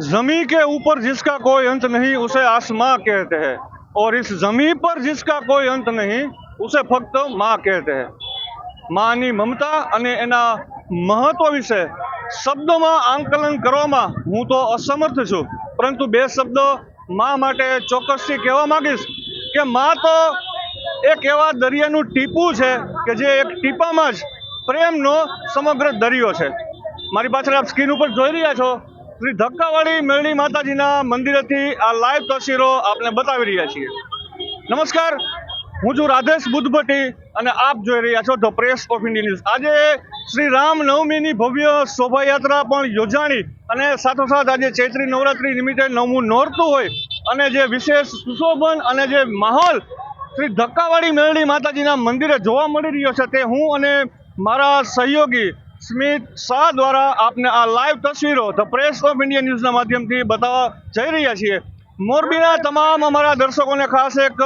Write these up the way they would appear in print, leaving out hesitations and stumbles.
जमी के ऊपर जिसका कोई अंत नहीं उसे आसमां कहते हैं और इस जमी पर जिसका कोई अंत नहीं उसे फक्त माँ कहते हैं। माँनी ममता અને એના મહત્વ વિશે શબ્દોમાં આંકલન કરવામાં હું તો અસમર્થ છું, પરંતુ બે શબ્દો મા માટે ચોક્કસથી કહેવા માંગીશ કે મા તો એક એવા દરિયાનું ટીપું છે કે જે એક ટીપામાં જ પ્રેમનો સમગ્ર દરિયો છે। મારી પાછળ આપ સ્ક્રીન ઉપર જોઈ રહ્યા છો, શ્રી ધક્કાવાળી મેરડી માતાજીના મંદિરેથી આ લાઈવ તસવીરો આપને બતાવી રહ્યા છીએ। નમસ્કાર, હું છું રાધેશ બુદ્ધભટ્ટી અને આપ જોઈ રહ્યા છો the press of India news. આજે શ્રી રામ નવમીની ભવ્ય શોભાયાત્રા પણ યોજાણી અને સાથોસાથ આજે ચૈત્રી નવરાત્રી નિમિત્તે નવમું નોરતું હોય અને જે વિશેષ સુશોભન અને જે માહોલ શ્રી ધક્કાવાળી મેરડી માતાજીના મંદિરે જોવા મળી રહ્યો છે તે હું અને મારા સહયોગી સ્મિત શાહ દ્વારા આપને આ લાઈવ તસવીરો ધ પ્રેસ ઓફ ઇન્ડિયા ન્યૂઝના માધ્યમથી બતાવવા જઈ રહ્યા છીએ। મોરબીના તમામ અમારા દર્શકોને ખાસ એક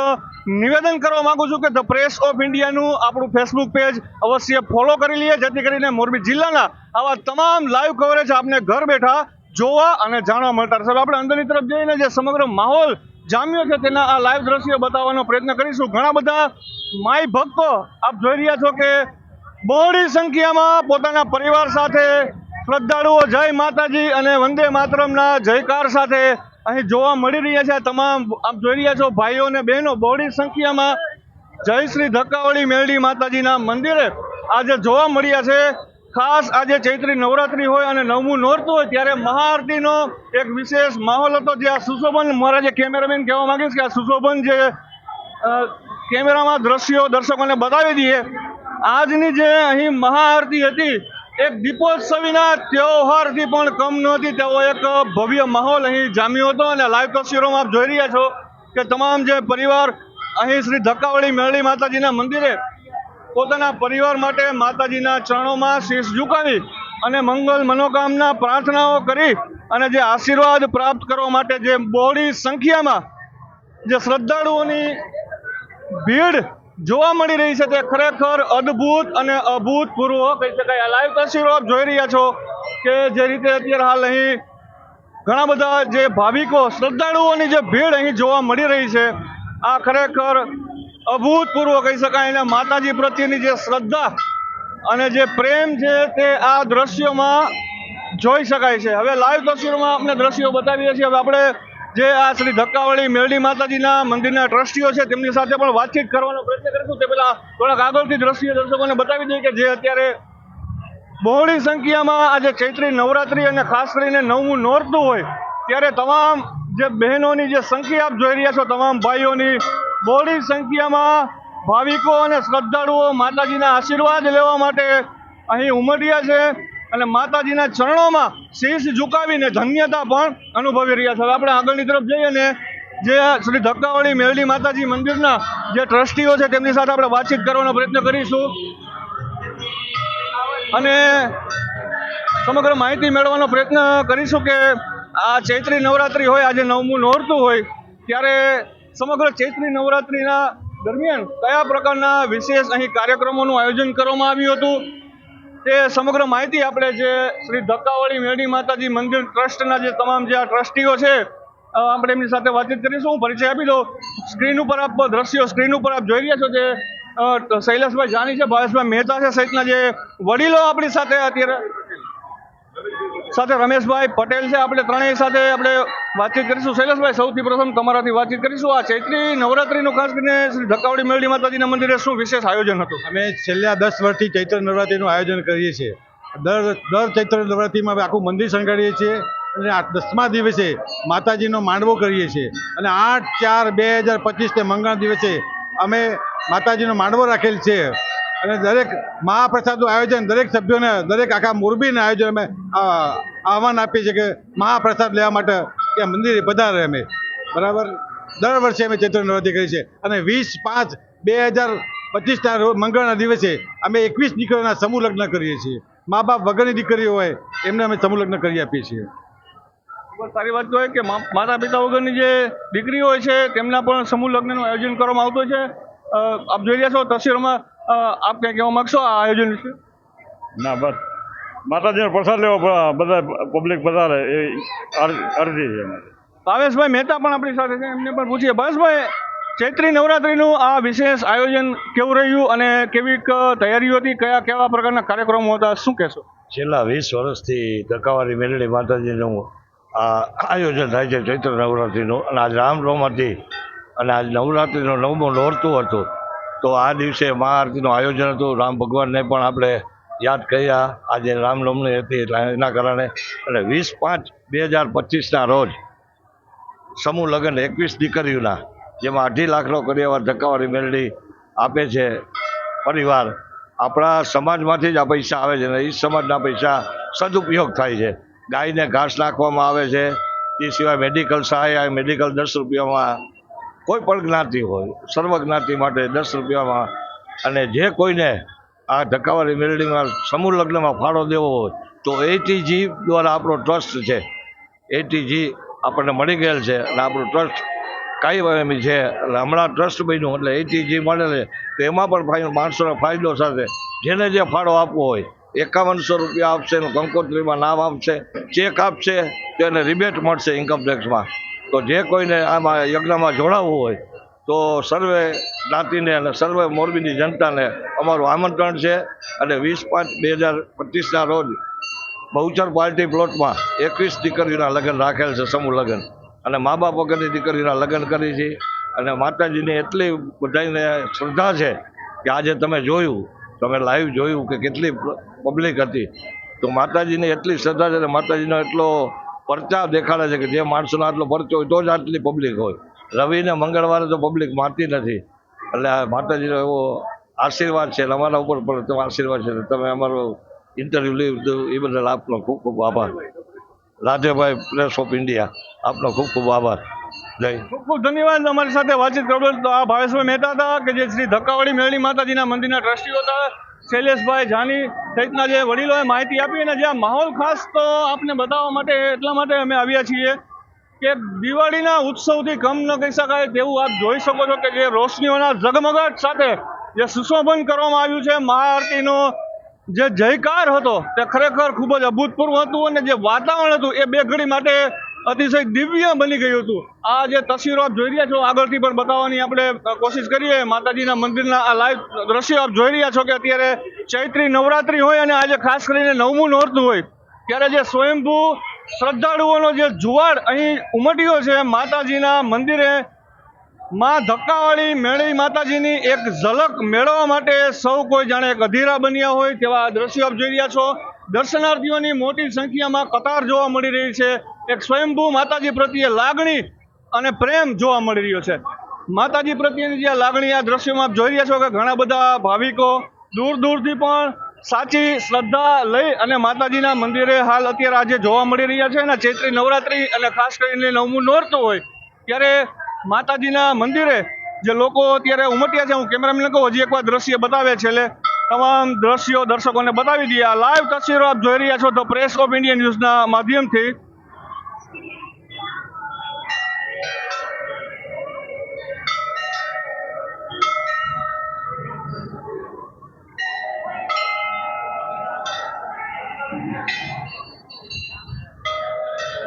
નિવેદન કરવા માંગુ છું કે ધ પ્રેસ ઓફ ઇન્ડિયાનું આપણું ફેસબુક પેજ અવશ્ય ફોલો કરી લઈએ, જેથી કરીને મોરબી જિલ્લાના આવા તમામ લાઈવ કવરેજ આપને ઘર બેઠા જોવા અને જાણવા મળતા રહેશે। આપણે અંદરની તરફ જઈને જે સમગ્ર માહોલ જામ્યો છે તેના આ લાઈવ દ્રશ્યો બતાવવાનો પ્રયત્ન કરીશું। ઘણા બધા માય ભક્તો આપ જોઈ રહ્યા છો કે બહોળી સંખ્યામાં પોતાના પરિવાર સાથે શ્રદ્ધાળુઓ જય માતાજી અને વંદે માતરમના જયકાર સાથે અહીં જોવા મળી રહ્યા છે। તમામ આપ જોઈ રહ્યા છો ભાઈઓ અને બહેનો બહોળી સંખ્યામાં જય શ્રી ધક્કાવાળી મેરડી માતાજીના મંદિરે આજે જોવા મળ્યા છે। ખાસ આજે ચૈત્રી નવરાત્રી હોય અને નવમું નોરતું હોય ત્યારે મહાઆરતીનો એક વિશેષ માહોલ હતો, જે આ સુશોભન મારા જે કેમેરામેન કહેવા માંગીશ કે આ સુશોભન જે કેમેરામાં દ્રશ્યો દર્શકોને બતાવી દઈએ। આજની જે અહીં મહાઆરતી હતી એક દીપોત્સવીના તહેવારથી પણ કમ નહોતી, તેવો એક ભવ્ય માહોલ અહીં જામ્યો હતો અને લાઈવ તસવીરોમાં આપ જોઈ રહ્યા છો કે તમામ જે પરિવાર અહીં શ્રી ધક્કાવાળી મેરડી માતાજીના મંદિરે પોતાના પરિવાર માટે માતાજીના ચરણોમાં શીશ ઝુકાવી અને મંગલ મનોકામના પ્રાર્થનાઓ કરી અને જે આશીર્વાદ પ્રાપ્ત કરવા માટે જે બહોળી સંખ્યામાં જે શ્રદ્ધાળુઓની ભીડ જોવા મળી રહી છે તે ખરેખર અદ્ભુત અને અભૂતપૂર્વ કહી શકાય। આ લાઈવ તસવીરો આપ જોઈ રહ્યા છો કે જે રીતે અત્યારે હાલ અહીં ઘણા બધા જે ભાવિકો શ્રદ્ધાળુઓની જે ભીડ અહીં જોવા મળી રહી છે આ ખરેખર અભૂતપૂર્વ કહી શકાય। અને માતાજી પ્રત્યેની જે શ્રદ્ધા અને જે પ્રેમ છે તે આ દ્રશ્યોમાં જોઈ શકાય છે। હવે લાઈવ તસવીરોમાં આપણે દ્રશ્યો બતાવીએ છીએ। હવે આપણે જે આ શ્રી ધક્કાવાળી મેરડી માતાજીના મંદિરના ટ્રસ્ટીઓ છે તેમની સાથે પણ વાતચીત કરવાનો પ્રયત્ન કરીશું। તે પહેલા થોડાક આગળથી દ્રશ્યો દર્શકોને બતાવી દઈએ કે જે અત્યારે બહોળી સંખ્યામાં આજે ચૈત્રી નવરાત્રી અને ખાસ કરીને નવમું નોરતું હોય ત્યારે તમામ જે બહેનોની જે સંખ્યા આપ જોઈ રહ્યા છો, તમામ ભાઈઓની બહોળી સંખ્યામાં ભાવિકો અને શ્રદ્ધાળુઓ માતાજીના આશીર્વાદ લેવા માટે અહીં ઉમટ્યા છે અને માતાજીના ચરણોમાં શીશ ઝુકાવીને ધન્યતા પણ અનુભવી રહ્યા છે। હવે આપણે આગળની તરફ જઈએ અને જે શ્રી ધક્કાવાળી મેરડી માતાજી મંદિરના જે ટ્રસ્ટીઓ છે તેમની સાથે આપણે વાતચીત કરવાનો પ્રયત્ન કરીશું અને સમગ્ર માહિતી મેળવવાનો પ્રયત્ન કરીશું કે આ ચૈત્રી નવરાત્રી હોય, આજે નવમું નોરતું હોય ત્યારે સમગ્ર ચૈત્રી નવરાત્રીના દરમિયાન કયા પ્રકારના વિશેષ અહીં કાર્યક્રમોનું આયોજન કરવામાં આવ્યું હતું તે સમગ્ર માહિતી આપણે જે શ્રી ધક્કાવાળી મેરડી માતાજી મંદિર ટ્રસ્ટના જે તમામ જે આ ટ્રસ્ટીઓ છે આપણે એમની સાથે વાતચીત કરીશું। હું પરિચય આપી દઉં। સ્ક્રીન ઉપર આપ દ્રશ્યો સ્ક્રીન ઉપર આપ જોઈ રહ્યા છો જે શૈલેષભાઈ જાની છે, ભાવેશભાઈ મહેતા છે સહિતના જે વડીલો આપણી સાથે અત્યારે સાથે રમેશભાઈ પટેલ છે, આપણે ત્રણેય સાથે આપણે વાતચીત કરીશું। શૈલેષભાઈ, સૌથી પ્રથમ તમારાથી વાતચીત કરીશું। આ ચૈત્રી નવરાત્રીનું ખાસ કરીને શ્રી ધક્કાવાળી મેરડી માતાજીના મંદિરે શું વિશેષ આયોજન હતું? અમે છેલ્લા 10 વર્ષથી ચૈત્ર નવરાત્રીનું આયોજન કરીએ છીએ। દર ચૈત્ર નવરાત્રીમાં અમે આખું મંદિર શણગારીએ છીએ અને 10મા દિવસે માતાજીનો માંડવો કરીએ છીએ અને 8/4/2025 મંગળના દિવસે અમે માતાજીનો માંડવો રાખેલ છે અને દરેક મહાપ્રસાદનું આયોજન દરેક સભ્યોને દરેક આખા મોરબીના આયોજન અમે આહવાન આપીએ છીએ કે મહાપ્રસાદ લેવા માટે ત્યાં મંદિરે પધારે। અમે બરાબર દર વર્ષે અમે ચૈત્ર નવરાત્રી કરીએ છીએ અને 20/5/2025ના મંગળના દિવસે અમે 21 દીકરીઓના સમૂહ લગ્ન કરીએ છીએ। મા બાપ વગરની દીકરીઓ હોય એમને અમે સમૂહ લગ્ન કરી આપીએ છીએ। ખૂબ સારી વાત કહેવાય કે માતા પિતા વગરની જે દીકરીઓ હોય છે તેમના પણ સમૂહ લગ્નનું આયોજન કરવામાં આવતું છે। આપ જોઈ રહ્યા છો તસવીરોમાં, આપ કંઈ કહેવા માગશો આ આયોજન વિશે? ના બસ માતાજીનો પ્રસાદ લેવા બધા પબ્લિક પધારે એ અરજી છે અમારી. ભાવેશભાઈ મહેતા પણ આપણી સાથે છે, એમને પણ પૂછીએ. ભાવેશભાઈ, ચૈત્રી નવરાત્રિનું આ વિશેષ આયોજન કેવું રહ્યું અને કેવી તૈયારીઓ હતી, કેવા પ્રકારના કાર્યક્રમો હતા, શું કહેશો? છેલ્લા 20 વર્ષથી ધક્કાવાળી મેલડી માતાજીનું આ આયોજન થાય છે ચૈત્ર નવરાત્રિનું, અને આજ રામનવમી હતી અને આજ નવરાત્રિનું 9મું નોરતું હતું. તો આ દિવસે મહાઆરતીનું આયોજન હતું. રામ ભગવાનને પણ આપણે યાદ કર્યા. આજે રામનવમી હતી એટલે એના કારણે, અને 20/5/2025ના રોજ સમૂહ લગ્ન 21 દીકરીઓના, જેમાં 2.5 લાખનો કરિયાવર ધક્કાવાળી મેલડી આપે છે પરિવાર. આપણા સમાજમાંથી જ આ પૈસા આવે છે, અને એ સમાજના પૈસા સદુપયોગ થાય છે. ગાયને ઘાસ નાખવામાં આવે છે, તે સિવાય મેડિકલ સહાય, મેડિકલ 10 રૂપિયામાં, કોઈ પણ જ્ઞાતિ હોય સર્વ જ્ઞાતિ માટે 10 રૂપિયામાં. અને જે કોઈને આ ધક્કાવાળી મેલડીમાં સમૂહ લગ્નમાં ફાળો દેવો હોય તો એટીજી દ્વારા આપણો ટ્રસ્ટ છે, એટીજી આપણને મળી ગયેલ છે, અને આપણું ટ્રસ્ટ કાયમી છે. એટલે હમણાં ટ્રસ્ટ બન્યું એટલે એટીજી મળે છે. તો એમાં પણ માણસોને ફાયદો સાથે જેને જે ફાળો આપવો હોય 5100 રૂપિયા આપશે, એનું કંકોત્રીમાં નામ આપશે, ચેક આપશે, તો એને રિબેટ મળશે ઇન્કમટેક્સમાં. તો જે કોઈને આમાં યજ્ઞમાં જોડાવવું હોય તો સર્વે જ્ઞાતિને અને સર્વે મોરબીની જનતાને અમારું આમંત્રણ છે. અને 20/5/2025ના રોજ બહુચર પાર્ટી પ્લોટમાં 21 દીકરીઓના લગ્ન રાખેલ છે, સમૂહ લગ્ન, અને મા બાપ વગરની દીકરીઓના લગ્ન કરી છે. અને માતાજીની એટલી બધાને શ્રદ્ધા છે કે આજે તમે જોયું, તમે લાઈવ જોયું કે કેટલી પબ્લિક હતી. તો માતાજીની એટલી શ્રદ્ધા છે, અને માતાજીનો એટલો પરચાવ દેખાડે છે કે જે માણસોનો આટલો પરચો હોય તો જ આટલી પબ્લિક હોય. રવિ ને મંગળવારે તો પબ્લિક માનતી નથી. એટલે આ માતાજીનો એવો આશીર્વાદ છે, અને અમારા ઉપર પણ તમે આશીર્વાદ છે. તમે અમારો ઇન્ટરવ્યૂ લીધું એ બદલ આપનો ખૂબ ખૂબ આભાર. રાધેભાઈ પ્રેસ ઓફ ઇન્ડિયા, આપનો ખૂબ ખૂબ આભાર. જય. ખૂબ ખૂબ ધન્યવાદ અમારી સાથે વાતચીત કરવા. તો આ ભાવેશભાઈ મહેતા હતા કે જે શ્રી ધક્કાવાળી મેલડી માતાજીના મંદિરના ટ્રસ્ટીઓ હતા. શૈલેષભાઈ જાની સહિતના જે વડીલોએ માહિતી આપી, અને જે આ માહોલ ખાસ તો આપને બતાવવા માટે એટલા માટે અમે આવ્યા છીએ કે દિવાળીના ઉત્સવથી કમ ન કહી શકાય તેવું આપ જોઈ શકો છો કે જે રોશનીઓના ઝગમગાટ સાથે જે સુશોભન કરવામાં આવ્યું છે. મહાઆરતીનો જે જયકાર હતો તે ખરેખર ખૂબ જ અભૂતપૂર્વ હતું, અને જે વાતાવરણ હતું એ બે ઘડી માટે અતિશય દિવ્ય બની ગયું હતું. આ જે તસવીરો આપ જોઈ રહ્યા છો, આગળથી પણ બતાવવાની આપણે કોશિશ કરીએ. માતાજીના મંદિરના આ લાઈવ દ્રશ્યો આપ જોઈ રહ્યા છો કે અત્યારે ચૈત્રી નવરાત્રિ હોય અને આજે ખાસ કરીને 9મું નોરતું હોય, ત્યારે જે સ્વયંભૂ શ્રદ્ધાળુઓનો જે જુવાળ અહીં ઉમટ્યો છે માતાજીના મંદિરે, માં ધક્કાવાળી મેળી માતાજીની એક ઝલક મેળવવા માટે સૌ કોઈ જાણે એક અધીરા બન્યા હોય તેવા દ્રશ્યો આપ જોઈ રહ્યા છો. દર્શનાર્થીઓની મોટી સંખ્યામાં કતાર જોવા મળી રહી છે. એક સ્વયંભૂ માતાજી પ્રત્યે લાગણી અને પ્રેમ જોવા મળી રહ્યો છે. માતાજી પ્રત્યેની જે લાગણી આ દ્રશ્યોમાં આપ જોઈ રહ્યા છો કે ઘણા બધા ભાવિકો દૂર દૂરથી પણ સાચી શ્રદ્ધા લઈ અને માતાજીના મંદિરે હાલ અત્યારે આજે જોવા મળી રહ્યા છે. અને ચૈત્રી નવરાત્રિ અને ખાસ કરીને 9મું નોરતું હોય ત્યારે માતાજીના મંદિરે જે લોકો અત્યારે ઉમટ્યા છે, હું કેમેરામેનને કહું હજી એકવાર દ્રશ્ય બતાવે છે, એટલે તમામ દ્રશ્યો દર્શકોને બતાવી દઈએ. આ લાઈવ તસવીરો આપ જોઈ રહ્યા છો તો પ્રેસ ઓફ ઇન્ડિયા ન્યૂઝના માધ્યમથી.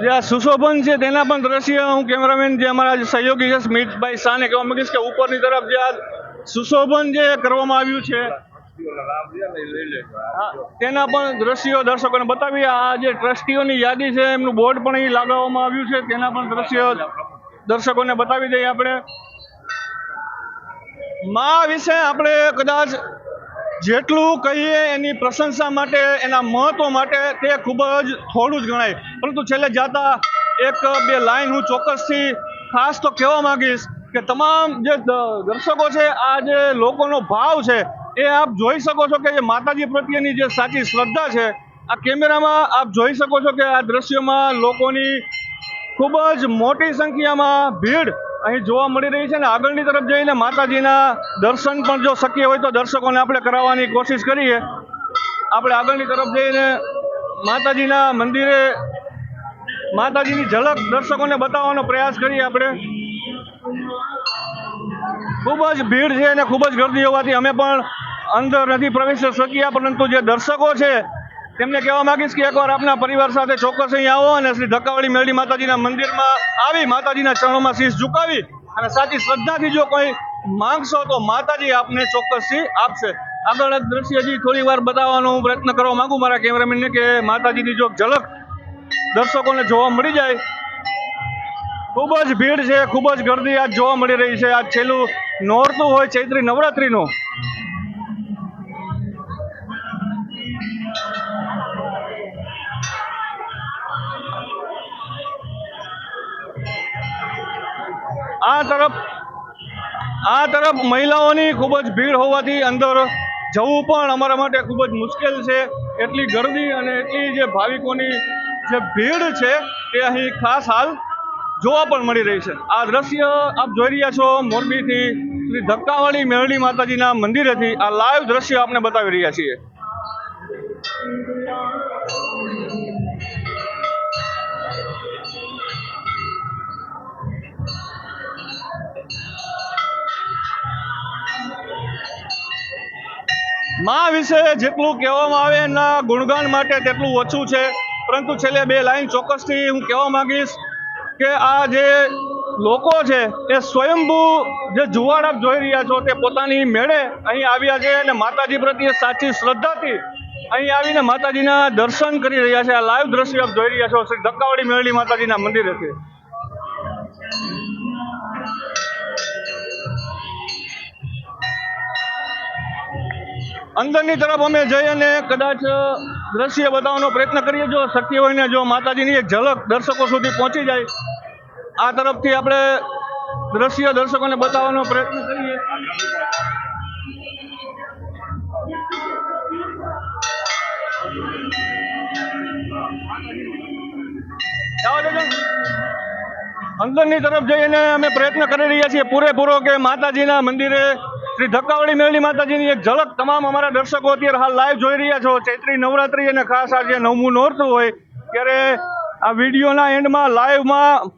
જે આ સુશોભન છે તેના પણ દ્રશ્ય હું કેમેરામેન જે અમારા સહયોગી છે સ્મિતભાઈ શાહને કહેવા માંગીશ કે ઉપરની તરફ જે આ સુશોભન જે કરવામાં આવ્યું છે તેના પણ દ્રશ્યો દર્શકોને બતાવી. આ જે ટ્રસ્ટીઓની યાદી છે એમનું બોર્ડ પણ અહીં લગાવવામાં આવ્યું છે, તેના પણ દ્રશ્યો દર્શકોને બતાવી દઈએ. આપણે માં વિશે આપણે કદાચ જેટલું કહીએ એની પ્રશંસા માટે, એના મહત્વ માટે તે ખૂબ જ થોડું જ ગણાય. પરંતુ છેલ્લે જાતા એક બે લાઈન હું ચોક્કસથી ખાસ તો કહેવા માંગીશ કે તમામ જે દર્શકો છે, આ જે લોકોનો ભાવ છે એ આપ જોઈ શકો છો કે જે માતાજી પ્રત્યેની જે સાચી શ્રદ્ધા છે, આ કેમેરામાં આપ જોઈ શકો છો કે આ દ્રશ્યોમાં લોકોની ખૂબ જ મોટી સંખ્યામાં ભીડ અહીં જોવા મળી રહી છે. ને આગળની તરફ જઈને માતાજીના દર્શન પણ જો શક્ય હોય તો દર્શકોને આપણે કરાવવાની કોશિશ કરીએ. આપણે આગળની તરફ જઈને માતાજીના મંદિરે માતાજીની ઝલક દર્શકોને બતાવવાનો પ્રયાસ કરીએ. આપણે ખૂબ જ ભીડ છે અને ખૂબ જ ગર્દી હોવાથી અમે પણ અંદર નથી પ્રવેશી શક્યા, પરંતુ જે દર્શકો છે તેમને કહેવા માંગીશ કે એકવાર આપના પરિવાર સાથે ચોક્કસ અહીં આવો અને શ્રી ધક્કાવાળી મેરડી માતાજીના મંદિરમાં આવી માતાજીના ચરણોમાં શીશ ઝુકાવી અને સાચી શ્રદ્ધાથી જો કોઈ માંગશો તો માતાજી આપને ચોક્કસથી આપશે. આગળ એક દ્રશ્ય હજી થોડી વાર બતાવવાનો હું પ્રયત્ન કરવા માંગુ મારા કેમેરામેનને કે માતાજીની જો ઝલક દર્શકોને જોવા મળી જાય. ખૂબ જ ભીડ છે, ખૂબ જ ગર્દી આજ જોવા મળી રહી છે. આજ છેલ્લું નોરતું હોય ચૈત્રી નવરાત્રીનું. આ તરફ મહિલાઓની ખૂબ જ ભીડ હોવાથી અંદર જવું પણ અમારા માટે ખૂબ જ મુશ્કેલ છે. એટલી ગર્દી અને એટલી જે ભાવિકોની જે ભીડ છે તે અહીં ખાસ હાલ જોવા પણ મળી રહી છે. આ દ્રશ્ય આપ જોઈ રહ્યા છો મોરબીથી શ્રી ધક્કાવાળી મેરડી માતાજીના મંદિરેથી આ લાઈવ દ્રશ્ય આપને બતાવી રહ્યા છીએ. માં વિશે જેટલું કહેવામાં આવે એના ગુણગાન માટે તેટલું ઓછું છે. પરંતુ છેલ્લે બે લાઈન ચોક્કસથી હું કહેવા માંગીશ કે આ જે લોકો છે એ સ્વયંભૂ જે જુવાડ આપ જોઈ રહ્યા છો તે પોતાની મેળે અહીં આવ્યા છે અને માતાજી પ્રત્યે સાચી શ્રદ્ધાથી અહીં આવીને માતાજીના દર્શન કરી રહ્યા છે. આ લાઈવ દ્રશ્ય આપ જોઈ રહ્યા છો શ્રી ધક્કાવાળી મેરડી માતાજીના મંદિરેથી. અંદરની તરફ અમે જઈ અને કદાચ દ્રશ્ય બતાવવાનો પ્રયત્ન કરીએ. જો શક્ય હોય ને જો માતાજીની એક ઝલક દર્શકો સુધી પહોંચી જાય આ તરફથી આપણે દ્રશ્ય દર્શકોને બતાવવાનો પ્રયત્ન કરીએ. અંદરની તરફ જઈને અમે પ્રયત્ન કરી રહ્યા છીએ પૂરેપૂરો કે માતાજીના મંદિરે શ્રી ધક્કાવાળી મેરડી માતાજીની એક ઝલક તમામ અમારા દર્શકો અત્યારે હાલ લાઈવ જોઈ રહ્યા છો. ચૈત્રી નવરાત્રી અને ખાસ આજે 9મું નોરતું હોય ત્યારે આ વિડીયોના એન્ડમાં લાઈવમાં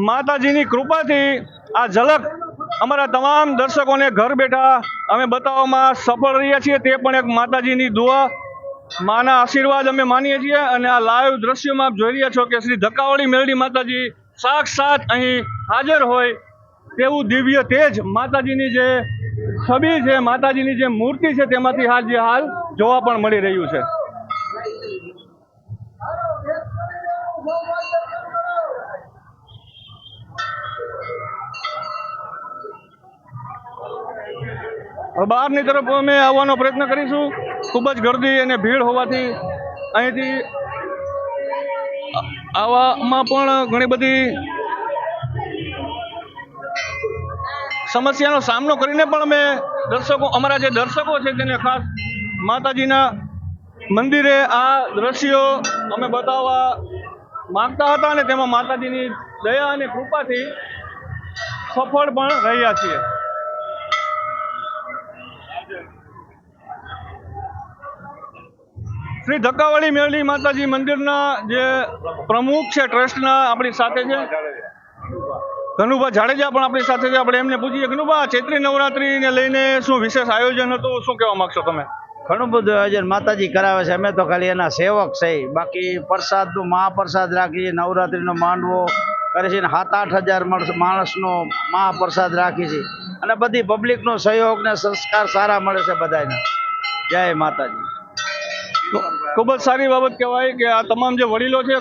માતાજીની કૃપાથી આ ઝલક અમારા તમામ દર્શકોને ઘર બેઠા અમે બતાવવામાં સફળ રહ્યા છીએ. તે પણ એક માતાજીની દુઆ, માના આશીર્વાદ અમે માનીએ છીએ. અને આ લાઈવ દ્રશ્યોમાં આપ જોઈ રહ્યા છો કે શ્રી ધક્કાવાળી મેરડી માતાજી સાક્ષાત અહીં હાજર હોય તેવું દિવ્ય તેજ માતાજીની જે છબી છે, માતાજીની જે મૂર્તિ છે તેમાંથી હાલ જોવા પણ મળી રહ્યું છે. બહારની તરફ અમે આવવાનો પ્રયત્ન કરીશું. ખૂબ જ ગર્દી અને ભીડ હોવાથી અહીંથી આવવામાં પણ ઘણી બધી સમસ્યાનો સામનો કરીને પણ અમે અમારા જે દર્શકો છે તેને ખાસ માતાજીના મંદિરે આ દ્રશ્યો અમે બતાવવા માંગતા હતા અને તેમાં માતાજીની દયા અને કૃપાથી સફળ પણ રહ્યા છીએ. શ્રી ધક્કાવાળી મેરડી માતાજી મંદિરના જે પ્રમુખ છે ટ્રસ્ટના આપણી સાથે છે ઘનુભા જાડેજા પણ આપણી સાથે છે. આપણે એમને પૂછીએ, ઘનુભા ચૈત્રી નવરાત્રીને લઈને શું વિશેષ આયોજન હતું, શું કહેવા માંગશો તમે? ઘણું બધું આયોજન માતાજી કરાવે છે. અમે તો ખાલી એના સેવક છે. બાકી પ્રસાદનું મહાપ્રસાદ રાખીએ, નવરાત્રીનો માંડવો કરે છે, 7-8 હજાર માણસનો મહાપ્રસાદ રાખી છે. અને બધી પબ્લિકનો સહયોગ ને સંસ્કાર સારા મળે છે બધાને. જય માતાજી. ખૂબ જ સારી બાબત કહેવાય કે આ તમામ જે વડીલો છે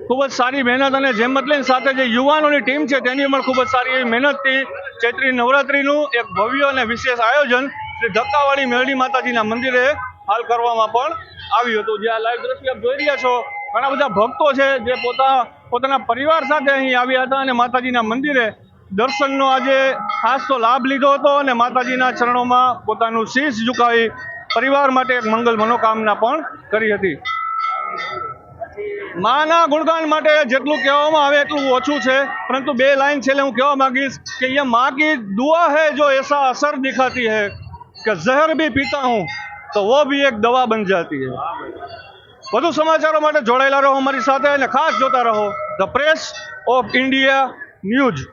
ખૂબ જ સારી મહેનત અને જેમત લઈને સાથે જે યુવાનોની ટીમ છે તેની પણ ખૂબ જ સારી એવી મહેનતથી ચૈત્રી નવરાત્રીનું એક ભવ્ય અને વિશેષ આયોજન શ્રી ધક્કાવાળી મેરડી માતાજીના મંદિરે હાલ કરવામાં પણ આવ્યું હતું. જે આ લાઈવ દ્રશ્ય આપ જોઈ રહ્યા છો, ઘણા બધા ભક્તો છે જે પોતાના પરિવાર સાથે અહીં આવ્યા હતા અને માતાજીના મંદિરે દર્શનનો આજે ખાસ તો લાભ લીધો હતો અને માતાજીના ચરણોમાં પોતાનું શીશ ઝુકાવી પરિવાર માટે એક મંગલ મનોકામના પણ કરી હતી. માના ગુણગાન માટે જેટલું કહેવામાં આવે એટલું ઓછું છે. પરંતુ બે લાઈન છેલ્લે હું કહેવા માંગીશ કે ये माँ की दुआ है जो ऐसा असर दिखाती है कि जहर भी पीता हूँ तो वो भी एक दवा बन जाती है. વધુ સમાચારો માટે જોડાયેલા રહો અમારી સાથે અને ખાસ જોતા રહો the press of India news.